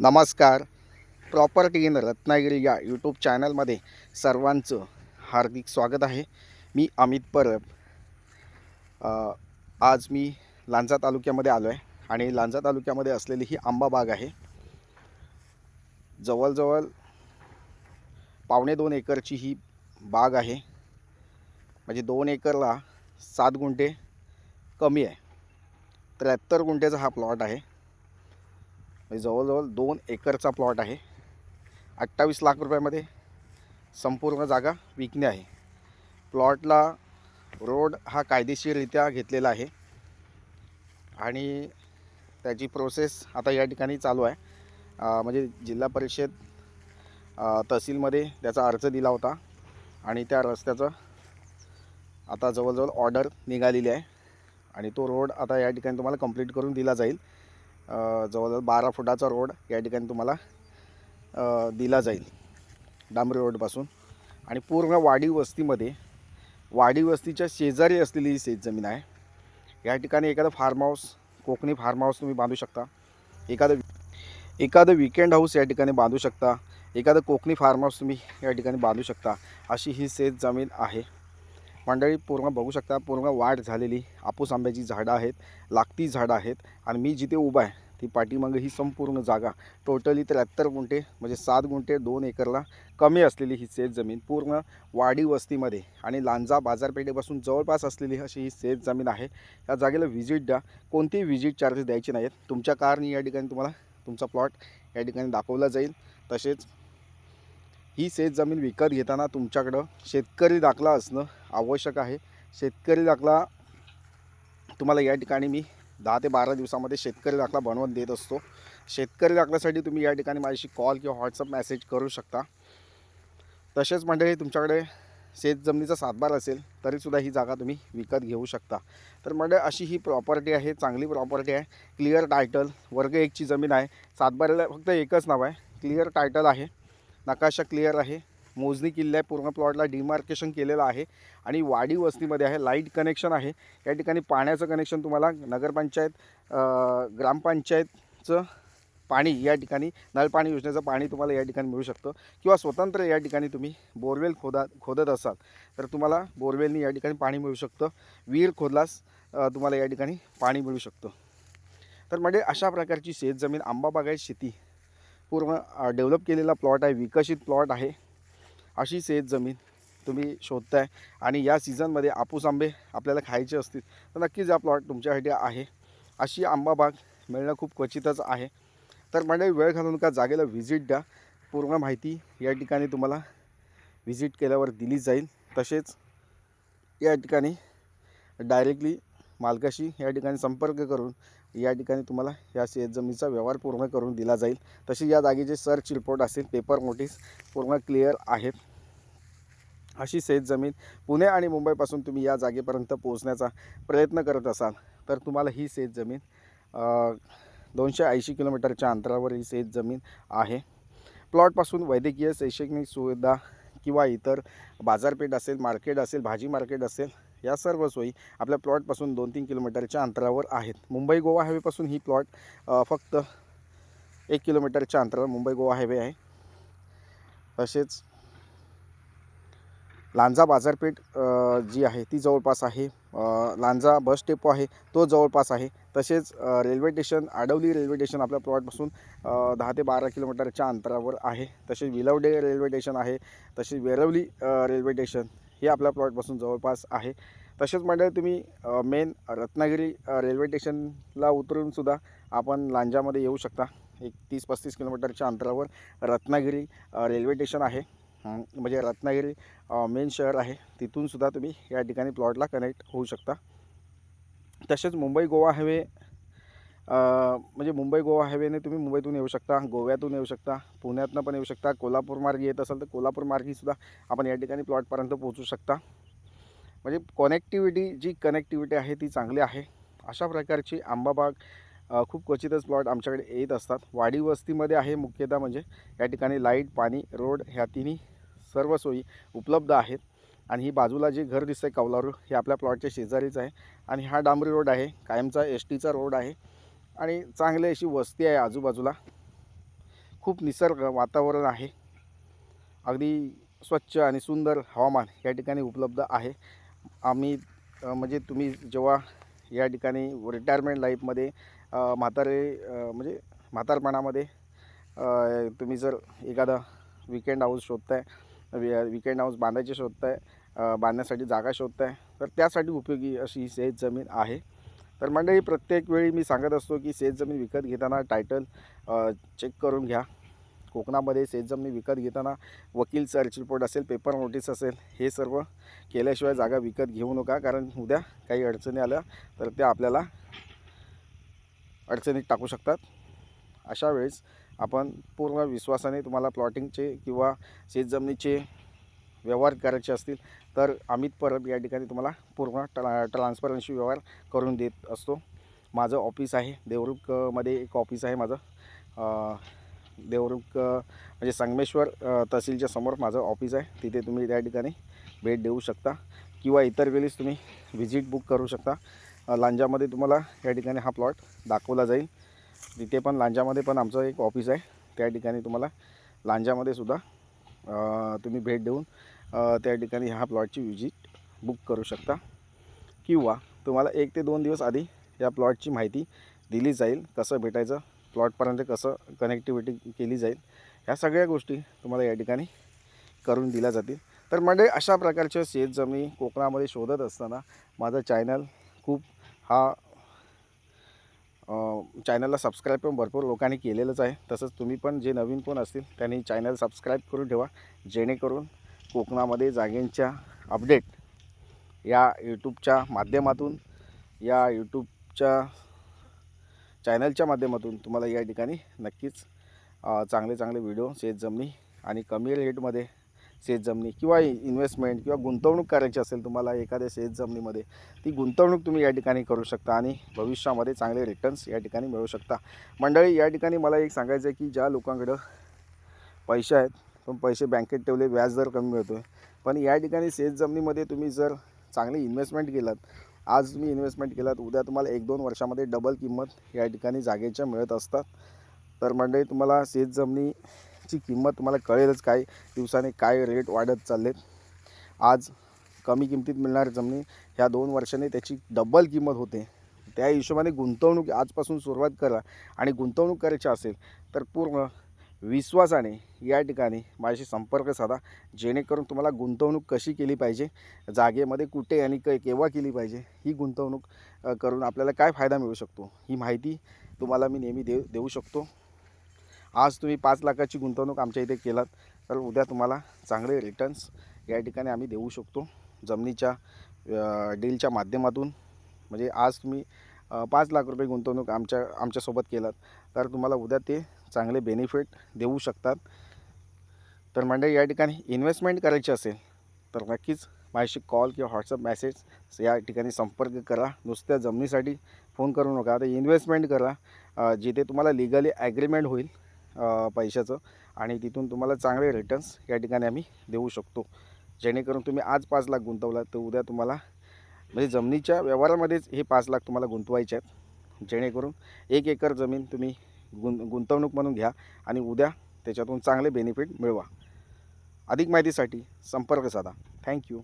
नमस्कार. Property in Ratnagiri या YouTube चॅनलमध्ये सर्वांचं हार्दिक स्वागत आहे. मी अमित परब. आज मी लांजा तालुक्यामध्ये आलो आहे आणि लांजा तालुक्यामध्ये असलेली ही आंबा बाग आहे. जवळजवळ 2.25 एकरची ही बाग आहे. म्हणजे 2 एकरला 7 गुंठे कमी आहे. 73 गुंठेचा हा प्लॉट आहे. म्हणजे जवळजवळ 2 एकरचा प्लॉट आहे. 28 लाख रुपयामध्ये संपूर्ण जागा विकणे आहे. प्लॉटला रोड हा कायदेशीररित्या घेतलेला आहे आणि त्याची प्रोसेस आता या ठिकाणी चालू आहे. म्हणजे जिल्हा परिषद तहसीलमध्ये त्याचा अर्ज दिला होता आणि त्या रस्त्याचं आता जवळजवळ ऑर्डर निघालेली आहे आणि तो रोड आता या ठिकाणी तुम्हाला कंप्लीट करून दिला जाईल. जवळजवळ 12 फुटाचा रोड या ठिकाणी तुम्हाला दिला जाईल डांबरी रोडपासून. आणि पूर्ण वाडी वस्तीच्या शेजारी असलेली ही शेतजमीन आहे. या ठिकाणी एखादं फार्म हाऊस, कोकणी फार्म हाऊस तुम्ही बांधू शकता. एखादं वीकेंड हाऊस या ठिकाणी बांधू शकता. एखादं कोकणी फार्म हाऊस तुम्ही या ठिकाणी बांधू शकता. अशी ही शेतजमीन आहे. मंडळी पूर्ण बघू शकता. पूर्ण वाढ झालेली आपूस आंब्याची झाडं आहेत, लागती झाडं आहेत. आणि मी जिथे उभा आहे ती पाठीमागे ही संपूर्ण जागा टोटली 73 गुंठे म्हणजे 7 गुंठे 2 एकरला कमी असलेली ही शेतजमीन पूर्ण वाडी वस्तीमध्ये आणि लांजा बाजारपेठेपासून जवळपास असलेली अशी ही शेतजमीन आहे. या जागेला व्हिजिट द्या. कोणतीही व्हिजिट चार्जेस द्यायचे नाहीत. तुमच्या कारनी या ठिकाणी तुम्हाला तुमचा प्लॉट या ठिकाणी दाखवला जाईल. तसेच ही शेतजमीन विकत घेताना तुमच्याकडं शेतकरी दाखला असणं आवश्यक आहे. शेतकरी दाखला तुम्हाला या ठिकाणी मी 10 ते 12 दिवसामध्ये शेतकरी दाखला बनवून देत असतो. शेतकरी दाखल्यासाठी तुम्ही या ठिकाणी माझ्याशी कॉल किंवा व्हॉट्सअप मेसेज करू शकता. तसेच मंडळी तुमच्याकडे शेतजमिनीचा सातबार असेल तरीसुद्धा ही जागा तुम्ही विकत घेऊ शकता. तर मंडळी अशी ही प्रॉपर्टी आहे. चांगली प्रॉपर्टी आहे. क्लिअर टायटल, वर्ग 1ची जमीन आहे. सातबाराला फक्त एकच नाव आहे. क्लिअर टायटल आहे. नकाशा क्लिअर आहे. मोजणी केलेली आहे. पूर्ण प्लॉटला डिमार्केशन केलेलं आहे आणि वाडी वस्तीमध्ये आहे. लाईट कनेक्शन आहे. या ठिकाणी पाण्याचं कनेक्शन तुम्हाला नगरपंचायत, ग्रामपंचायतचं पाणी या ठिकाणी नळपाणी योजनेचं पाणी तुम्हाला या ठिकाणी मिळू शकतं. किंवा स्वतंत्र या ठिकाणी तुम्ही बोरवेल खोदत असाल तर तुम्हाला बोरवेलनी या ठिकाणी पाणी मिळू शकतं. विहीर खोदलास तुम्हाला या ठिकाणी पाणी मिळू शकतं. तर म्हणजे अशा प्रकारची शेतजमीन, आंबा बागायत शेती, पूर्ण डेव्हलप केलेला प्लॉट आहे, विकसित प्लॉट आहे. अशी शेतजमीन तुम्ही शोधताय आणि या सीझनमध्ये आपूस आंबे आपल्याला खायचे असतील तर नक्कीच हा प्लॉट तुमच्यासाठी आहे. अशी आंबा बाग मिळणं खूप क्वचितच आहे. तर मंडळी वेळ घालवून का जागेला व्हिजिट द्या. पूर्ण माहिती या ठिकाणी तुम्हाला व्हिजिट केल्यावर दिली जाईल. तसेच या ठिकाणी डायरेक्टली मालकाशी या ठिकाणी संपर्क करून या ठिकाणी तुम्हाला या शेतजमिनीचा व्यवहार पूर्ण करून दिला जाईल. तशी या जागेचे सर्च रिपोर्ट असेल, पेपर नोटीस पूर्ण क्लिअर आहेत. अशी शेतजमीन पुणे आणि मुंबईपासून तुम्ही या जागेपर्यंत पोहोचण्याचा प्रयत्न करत असाल तर तुम्हाला ही शेतजमीन 280 किलोमीटरच्या अंतरावर ही शेतजमीन आहे. प्लॉटपासून वैद्यकीय, शैक्षणिक सुविधा किंवा इतर बाजारपेठ असेल, मार्केट असेल, भाजी मार्केट असेल, या सर्व सोयी आपल्या प्लॉटपासून 2-3 किलोमीटरच्या अंतरावर आहेत. मुंबई गोवा हायवेपासून ही प्लॉट फक्त 1 किलोमीटरच्या अंतरावर मुंबई गोवा हायवे आहे. तसेच लांजा बाजारपेठ जी आहे ती जवळपास आहे. लांजा बस डेपो आहे तो जवळपास आहे. तसेच railway station, Adavali railway station आपल्या प्लॉटपासून 10 ते 12 किलोमीटरच्या अंतरावर आहे. तसेच विलवडे रेल्वे स्टेशन आहे. तसेच वेरवली रेल्वे स्टेशन हे आपल्या प्लॉटपासून जवळपास आहे. तसेच मंडळी तुम्ही मेन रत्नागिरी रेल्वे स्टेशनला उतरूनसुद्धा आपण लांजामध्ये येऊ शकता. एक 30-35 किलोमीटरच्या अंतरावर रत्नागिरी रेल्वे स्टेशन आहे. म्हणजे रत्नागिरी मेन शहर आहे. तिथूनसुद्धा तुम्ही या ठिकाणी प्लॉटला कनेक्ट होऊ शकता. तसेच मुंबई गोवा हायवे, म्हणजे मुंबई गोवा हायवेने तुम्ही मुंबईतून येऊ शकता, गोव्यातून येऊ शकता, पुण्यातून पण येऊ शकता. कोल्हापूर मार्गे येत असाल तर कोल्हापूर मार्गेसुद्धा आपण या ठिकाणी प्लॉटपर्यंत पोहोचू शकता. म्हणजे कनेक्टिव्हिटी आहे ती चांगली आहे. अशा प्रकारची आंबाबाग खूप क्वचितच प्लॉट आमच्याकडे येत असतात. वाडी वस्तीमध्ये आहे मुख्यतः. म्हणजे या ठिकाणी लाईट, पाणी, रोड ह्या तिन्ही सर्व सोयी उपलब्ध आहेत. आणि ही बाजूला जे घर दिसतं आहे कौलारू, हे आपल्या प्लॉटच्या शेजारीच आहे. आणि हा डांबरी रोड आहे, कायमचा STचा रोड आहे आणि चांगली अशी वस्ती आहे आजूबाजूला. खूप निसर्ग वातावरण आहे. अगदी स्वच्छ आणि सुंदर हवामान या ठिकाणी उपलब्ध आहे. आम्ही म्हणजे तुम्ही जेव्हा या ठिकाणी रिटायरमेंट लाईफमध्ये म्हणजे म्हातारपणामध्ये तुम्ही जर एखादा विकेंड हाऊस शोधताय, विकेंड हाऊस बांधायचे शोधताय, बांधण्यासाठी जागा शोधताय, तर त्यासाठी उपयोगी अशी ही शेत जमीन आहे. तर मंडळी, प्रत्येक वेळी मी सांगत असतो की शेत जमीन विकत घेताना टायटल चेक करून घ्या. कोकणामध्ये शेतजमीन विकत घेताना वकील सर्च रिपोर्ट असेल, पेपर नोटीस असेल, हे सर्व केल्याशिवाय जागा विकत घेऊ नका. कारण उद्या काही अडचणी आल्या तर त्या आपल्याला अडचणीत टाकू शकतात. अशा वेळेस आपण पूर्ण विश्वासाने तुम्हाला प्लॉटिंगचे किंवा शेतजमिनीचे व्यवहार करायचे असतील तर अमित परब या ठिकाणी तुम्हाला पूर्ण ट्रान्सपरन्सी व्यवहार करून देत असतो. माझं ऑफिस आहे देवरुखमध्ये, एक ऑफिस आहे माझं. देवरुख म्हणजे संगमेश्वर तहसीलच्या समोर माझं ऑफिस आहे. तिथे तुम्ही त्या ठिकाणी भेट देऊ शकता किंवा इतर वेळेस तुम्ही व्हिजिट बुक करू शकता. लांजामध्ये तुम्हाला या ठिकाणी हा प्लॉट दाखवला जाईल. तिथे पण लांजामध्ये पण आमचं एक ऑफिस आहे. त्या ठिकाणी तुम्हाला लांजामध्ये सुद्धा तुम्ही भेट देऊन त्या ठिकाणी ह्या प्लॉटची व्हिजिट बुक करू शकता किंवा तुम्हाला 1 ते 2 दिवस आधी या प्लॉटची माहिती दिली जाईल. कसं भेटायचं, प्लॉटपर्यंत कसं कनेक्टिव्हिटी केली जाईल, ह्या सगळ्या गोष्टी तुम्हाला या ठिकाणी करून दिल्या जातील. तर म्हणजे अशा प्रकारच्या शेतजमिनी कोकणामध्ये शोधत असताना माझं चॅनल खूप चॅनलला सबस्क्राईब पण भरपूर लोकांनी केलेलंच आहे. तसंच तुम्ही पण जे नवीन कोण असतील त्यांनी चॅनल सबस्क्राईब करून ठेवा, जेणेकरून कोकणामध्ये जागेंच्या अपडेट या यूट्यूबच्या माध्यमातून, या यूट्यूबच्या चॅनलच्या माध्यमातून तुम्हाला या ठिकाणी नक्कीच चांगले चांगले व्हिडिओ शेतजमिनी आणि कमी रेटमध्ये शेतजमिनी किंवा इन्व्हेस्टमेंट किंवा गुंतवणूक करायची असेल तुम्हाला एखाद्या शेतजमिनीमध्ये, ती गुंतवणूक तुम्ही या ठिकाणी करू शकता आणि भविष्यामध्ये चांगले रिटर्न्स या ठिकाणी मिळवू शकता. मंडळी, या ठिकाणी मला एक सांगायचं आहे की ज्या लोकांकडं पैसे आहेत पण पैसे बँकेत ठेवले, व्याजदर कमी मिळतो आहे, पण या ठिकाणी शेतजमिनीमध्ये तुम्ही जर चांगली इन्व्हेस्टमेंट केलात, आज तुम्ही इन्व्हेस्टमेंट केलात, उद्या तुम्हाला 1-2 वर्षामध्ये डबल किंमत या ठिकाणी जागेच्या मिळत असतात. तर मंडळी, तुम्हाला शेतजमिनीची किंमत तुम्हाला कळेलच, काही दिवसांनी काय रेट वाढत चाललेत. आज कमी किमतीत मिळणारी जमिनी ह्या 2 वर्षांनी त्याची डबल किंमत होते. त्या हिशोबाने गुंतवणूक आजपासून सुरुवात करा आणि गुंतवणूक करायची असेल तर पूर्ण विश्वासाने या ठिकाणी माझ्याशी संपर्क साधा, जेणेकरून तुम्हाला गुंतवणूक कशी केली पाहिजे, जागेमध्ये कुठे आणि केव्हा केली पाहिजे, ही गुंतवणूक करून आपल्याला काय फायदा मिळू शकतो, ही माहिती तुम्हाला मी नेहमी देऊ शकतो. आज तुम्ही 5 लाखाची गुंतवणूक आमच्या इथे केलात तर उद्या तुम्हाला चांगले रिटर्न्स या ठिकाणी आम्ही देऊ शकतो जमिनीच्या डीलच्या माध्यमातून. म्हणजे आज तुम्ही 5 लाख रुपये गुंतवणूक आमच्यासोबत केलात तर तुम्हाला उद्या ते चांगले बेनिफिट देऊ शकतात. तर मंडळी, या ठिकाणी इन्व्हेस्टमेंट करायची असेल तर नक्कीच माझ्याशी कॉल किंवा व्हॉट्सअप मेसेज या ठिकाणी संपर्क करा. नुसत्या जमिनीसाठी फोन करू नका, आता इन्व्हेस्टमेंट करा, जिथे तुम्हाला लिगली ॲग्रीमेंट होईल पैशाचं आणि तिथून तुम्हाला चांगले रिटर्न्स या ठिकाणी आम्ही देऊ शकतो. जेणेकरून तुम्ही आज 5 लाख गुंतवला तर उद्या तुम्हाला म्हणजे जमिनीच्या व्यवहारामध्येच हे 5 लाख तुम्हाला गुंतवायचे आहेत. जेणेकरून 1 एकर जमीन तुम्ही गुंतवणूक म्हणून घ्या आणि उद्या त्याच्यातून चांगले बेनिफिट मिळवा. अधिक माहितीसाठी संपर्क साधा. थँक्यू.